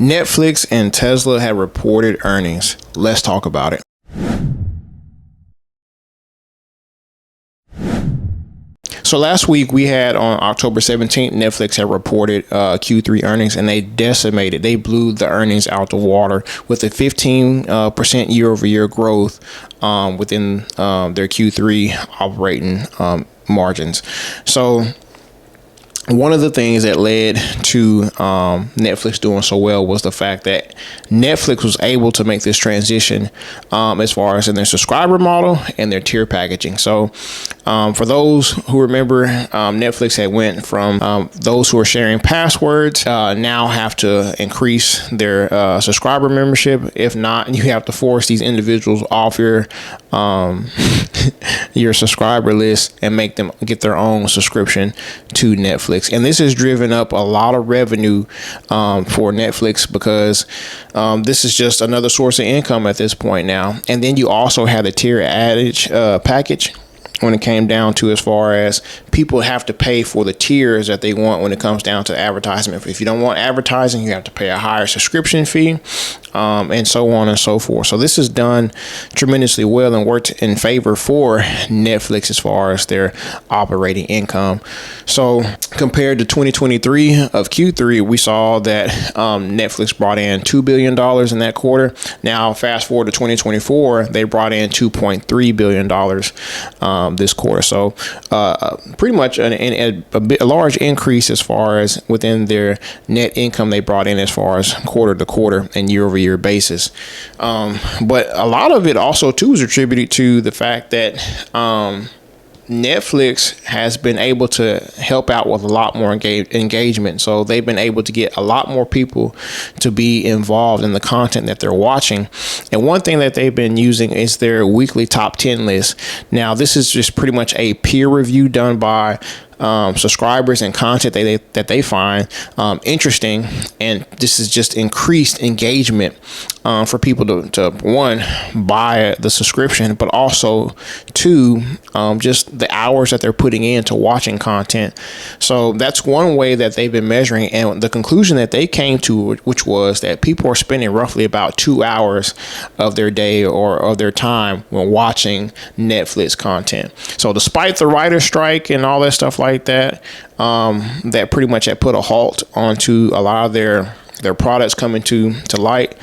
Netflix and Tesla have reported earnings. Let's talk about it. So last week we had on October 17th, Netflix had reported Q3 earnings, and they blew the earnings out the water with a 15% year-over-year growth within their Q3 operating margins. So one of the things that led to Netflix doing so well was the fact that Netflix was able to make this transition as far as in their subscriber model and their tier packaging. So for those who remember, Netflix had went from those who are sharing passwords now have to increase their subscriber membership. If not, you have to force these individuals off your your subscriber list and make them get their own subscription to Netflix. And this has driven up a lot of revenue for Netflix because this is just another source of income at this point now. And then you also have the tier adage package when it came down to as far as people have to pay for the tiers that they want when it comes down to advertisement. If you don't want advertising, you have to pay a higher subscription fee and so on and so forth. So this has done tremendously well and worked in favor for Netflix as far as their operating income. So compared to 2023 of Q3, we saw that Netflix brought in $2 billion in that quarter. Now, fast forward to 2024, they brought in $2.3 billion this quarter. So pretty much a large increase as far as within their net income they brought in as far as quarter to quarter and year-over-year basis. But a lot of it also too is attributed to the fact that Netflix has been able to help out with a lot more engagement. So they've been able to get a lot more people to be involved in the content that they're watching. And one thing that they've been using is their weekly top 10 list. Now, this is just pretty much a peer review done by subscribers and content that they find interesting, and this is just increased engagement for people to one, buy the subscription, but also two, just the hours that they're putting into watching content. So that's one way that they've been measuring, and the conclusion that they came to, which was that people are spending roughly about 2 hours of their day or of their time when watching Netflix content. So despite the writer's strike and all that stuff like that, that pretty much had put a halt onto a lot of their products coming to light,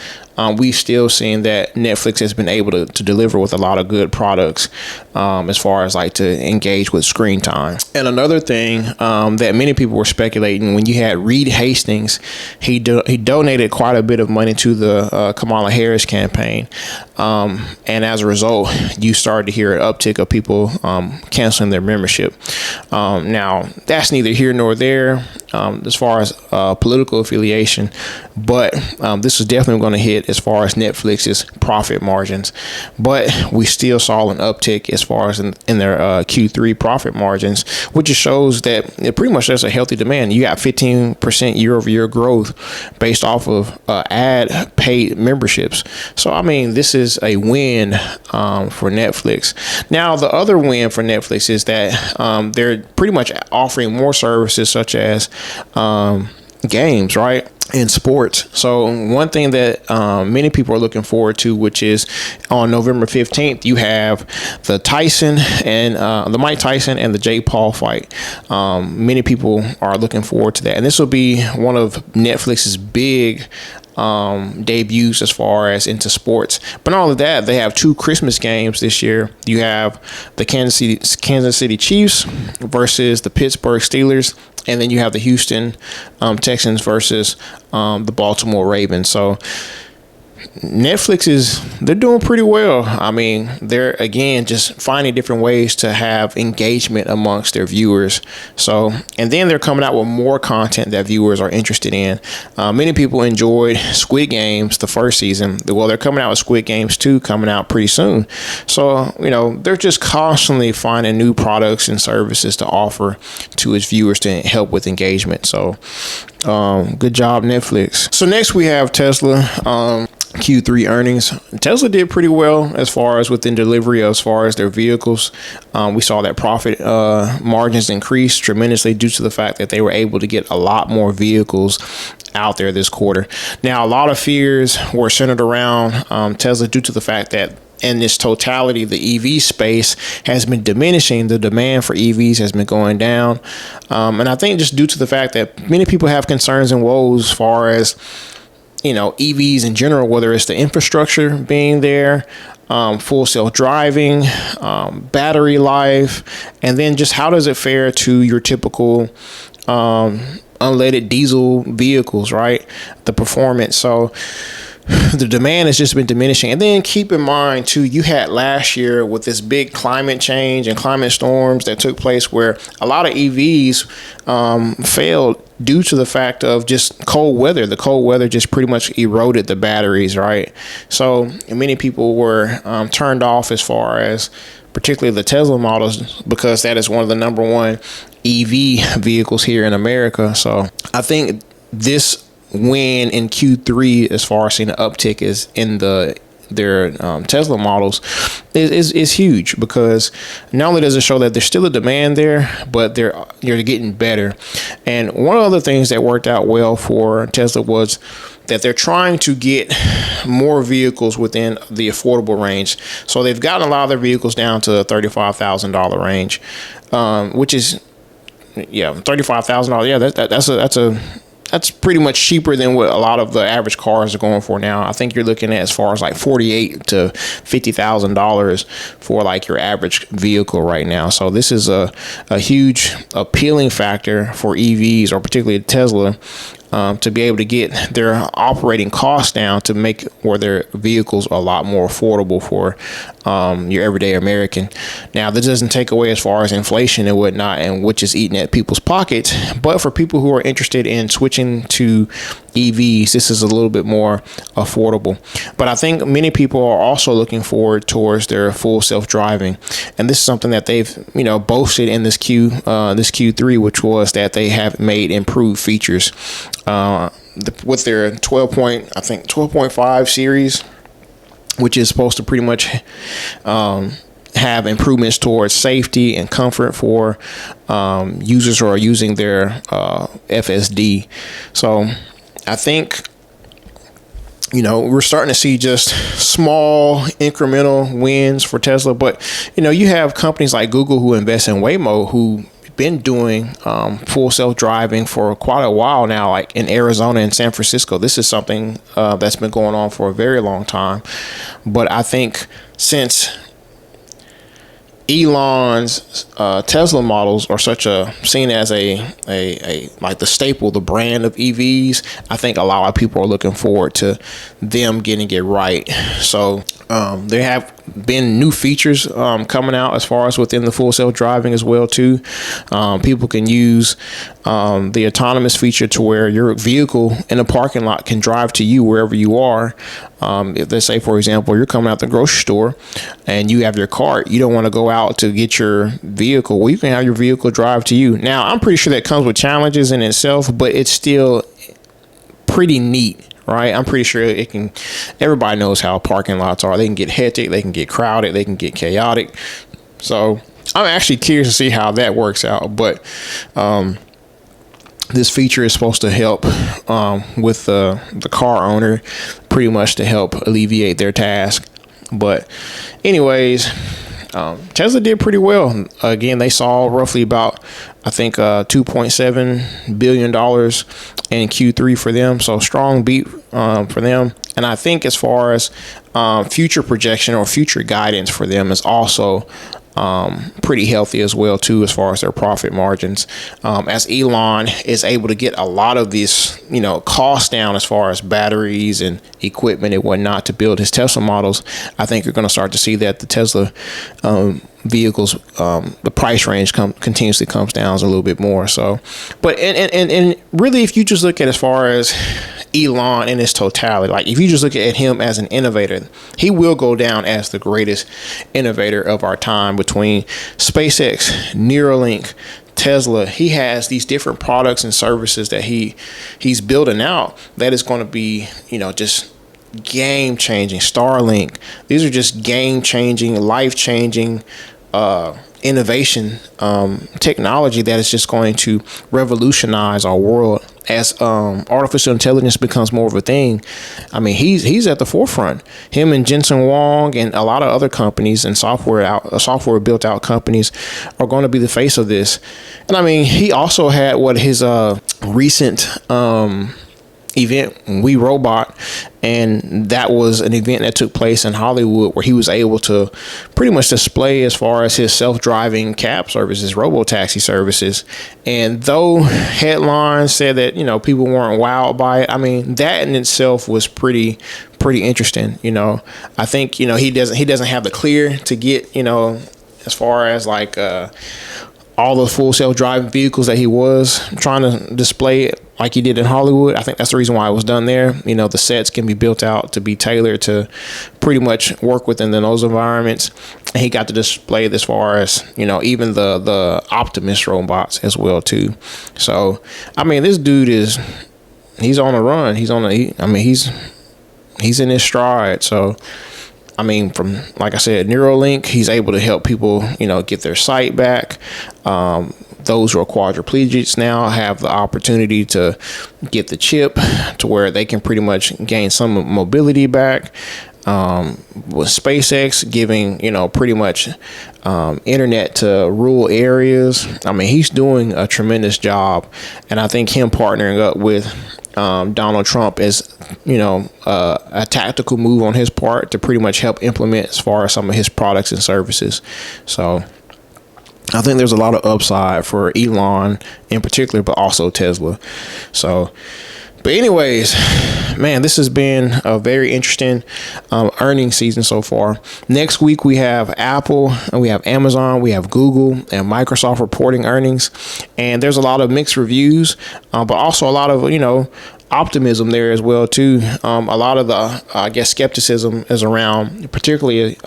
we've still seen that Netflix has been able to deliver with a lot of good products as far as like to engage with screen time. And another thing that many people were speculating, when you had Reed Hastings, he donated quite a bit of money to the Kamala Harris campaign. And as a result, you started to hear an uptick of people canceling their membership. Now, that's neither here nor there as far as political affiliation, but this is definitely going to hit as far as Netflix's profit margins. But we still saw an uptick as far as in their Q3 profit margins, which just shows that it pretty much there's a healthy demand. You got 15% year-over-year growth based off of ad paid memberships. So, I mean, this is a win for Netflix. Now, the other win for Netflix is that they're pretty much offering more services such as games, right? In sports. So one thing that many people are looking forward to, which is on November 15th, you have the Mike Tyson and the Jake Paul fight. Many people are looking forward to that. And this will be one of Netflix's big debuts as far as into sports. But not only that, they have 2 Christmas games this year. You have the Kansas City Chiefs versus the Pittsburgh Steelers, and then you have the Houston Texans versus the Baltimore Ravens. So Netflix they're doing pretty well. I mean, they're again just finding different ways to have engagement amongst their viewers. So, and then they're coming out with more content that viewers are interested in. Many people enjoyed Squid Games the first season. Well, they're coming out with Squid Games 2 coming out pretty soon. So, they're just constantly finding new products and services to offer to its viewers to help with engagement. So, good job, Netflix. So next we have Tesla. Q3 earnings. Tesla did pretty well as far as within delivery, as far as their vehicles. We saw that profit margins increase tremendously due to the fact that they were able to get a lot more vehicles out there this quarter. Now, a lot of fears were centered around Tesla due to the fact that in this totality, the EV space has been diminishing. The demand for EVs has been going down. And I think just due to the fact that many people have concerns and woes as far as, EVs in general, whether it's the infrastructure being there, full self-driving, battery life, and then just how does it fare to your typical unleaded diesel vehicles, right? The performance. So the demand has just been diminishing. And then keep in mind too, you had last year with this big climate change and climate storms that took place where a lot of EVs failed due to the fact of just cold weather. The cold weather just pretty much eroded the batteries, right? So many people were turned off as far as particularly the Tesla models, because that is one of the number one EV vehicles here in America. So I think this win in Q3, as far as seeing an uptick is in their Tesla models, is huge, because not only does it show that there's still a demand there, but you're getting better. And one of the things that worked out well for Tesla was that they're trying to get more vehicles within the affordable range. So they've gotten a lot of their vehicles down to the $35,000 range, which is $35,000. Yeah, that's pretty much cheaper than what a lot of the average cars are going for now. I think you're looking at as far as like $48,000 to $50,000 for like your average vehicle right now. So this is a huge appealing factor for EVs, or particularly Tesla, to be able to get their operating costs down to make where their vehicles are a lot more affordable for your everyday American. Now, this doesn't take away as far as inflation and whatnot, and which is eating at people's pockets. But for people who are interested in switching to EVs, this is a little bit more affordable. But I think many people are also looking forward towards their full self-driving, and this is something that they've boasted in this Q3, which was that they have made improved features with their 12.5 series, which is supposed to pretty much have improvements towards safety and comfort for users who are using their FSD. So I think we're starting to see just small incremental wins for Tesla. But you have companies like Google who invest in Waymo, who been doing full self-driving for quite a while now, like in Arizona and San Francisco. This is something that's been going on for a very long time. But I think since Elon's Tesla models are seen as a like the staple, the brand of EVs, I think a lot of people are looking forward to them getting it right. So there have been new features coming out as far as within the full self-driving as well too. People can use the autonomous feature to where your vehicle in a parking lot can drive to you wherever you are. If let's say, for example, you're coming out the grocery store and you have your cart, you don't want to go out to get your vehicle. Well, you can have your vehicle drive to you. Now, I'm pretty sure that comes with challenges in itself, but it's still pretty neat. Right, I'm pretty sure it can. Everybody knows how parking lots are. They can get hectic, they can get crowded, they can get chaotic. So I'm actually curious to see how that works out. But this feature is supposed to help with the car owner, pretty much to help alleviate their task. But anyways, Tesla did pretty well. Again, they saw roughly about, I think, $2.7 billion in Q3 for them. So strong beat for them. And I think as far as future projection or future guidance for them is also pretty healthy as well too, as far as their profit margins, as Elon is able to get a lot of these costs down as far as batteries and equipment and whatnot to build his Tesla models. I think you're going to start to see that the Tesla vehicles, the price range continuously comes down a little bit more. So, but and really, if you just look at as far as Elon in his totality, like if you just look at him as an innovator, he will go down as the greatest innovator of our time. Between SpaceX, Neuralink, Tesla, he has these different products and services that he's building out that is going to be just game changing. Starlink, these are just game changing, life changing innovation, technology that is just going to revolutionize our world as artificial intelligence becomes more of a thing. I mean, he's at the forefront. Him and Jensen Huang and a lot of other companies and software built out companies are going to be the face of this. And I mean, he also had his recent event, We Robot, and that was an event that took place in Hollywood where he was able to pretty much display as far as his self-driving cab services, robo-taxi services. And though headlines said that, you know, people weren't wowed by it, I mean, that in itself was pretty interesting. You know, I think, you know, he doesn't have the clear to get, you know, as far as like all the full self-driving vehicles that he was trying to display like he did in Hollywood. I think that's the reason why it was done there. You know, the sets can be built out to be tailored to pretty much work within those environments. And he got to display it as far as, you know, even the Optimus robots as well too. So, I mean, this dude he's on a run. He's in his stride. So, I mean, from, like I said, Neuralink, he's able to help people, you know, get their sight back. Those who are quadriplegics now have the opportunity to get the chip to where they can pretty much gain some mobility back. With SpaceX giving, you know, pretty much internet to rural areas. I mean, he's doing a tremendous job. And I think him partnering up with Donald Trump is, you know, a tactical move on his part to pretty much help implement as far as some of his products and services. So I think there's a lot of upside for Elon in particular, but also Tesla. So, but anyways, man, this has been a very interesting earnings season so far. Next week, we have Apple, and we have Amazon, we have Google and Microsoft reporting earnings. And there's a lot of mixed reviews, but also a lot of, you know, optimism there as well, too. A lot of the, I guess, skepticism is around, particularly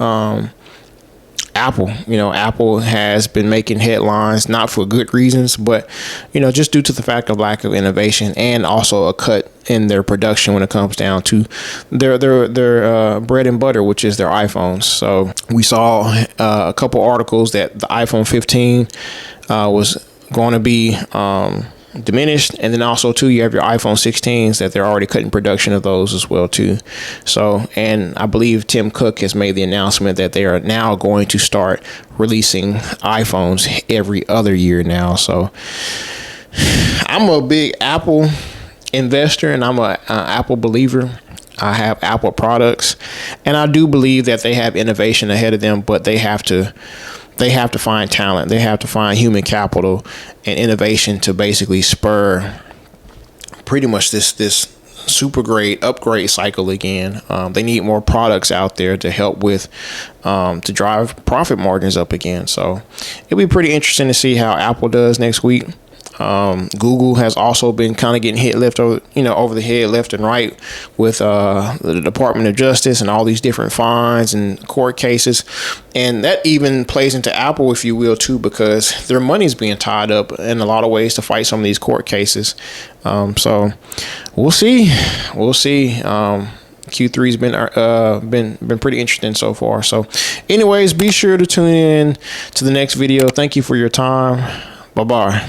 Apple. You know, Apple has been making headlines, not for good reasons, but, you know, just due to the fact of lack of innovation and also a cut in their production when it comes down to their bread and butter, which is their iPhones. So we saw a couple articles that the iPhone 15 was going to be diminished, and then also too, you have your iPhone 16s that they're already cutting production of those as well too. So, and I believe Tim Cook has made the announcement that they are now going to start releasing iPhones every other year now. So I'm a big Apple investor, and I'm a Apple believer. I have Apple products, and I do believe that they have innovation ahead of them, but they have to find talent. They have to find human capital and innovation to basically spur pretty much this super great upgrade cycle again. They need more products out there to help with to drive profit margins up again. So it'll be pretty interesting to see how Apple does next week. Google has also been kind of getting hit over the head left and right with the Department of Justice and all these different fines and court cases. And that even plays into Apple, if you will, too, because their money's being tied up in a lot of ways to fight some of these court cases. So we'll see. Q3's been pretty interesting so far. So anyways, be sure to tune in to the next video. Thank you for your time. Bye-bye.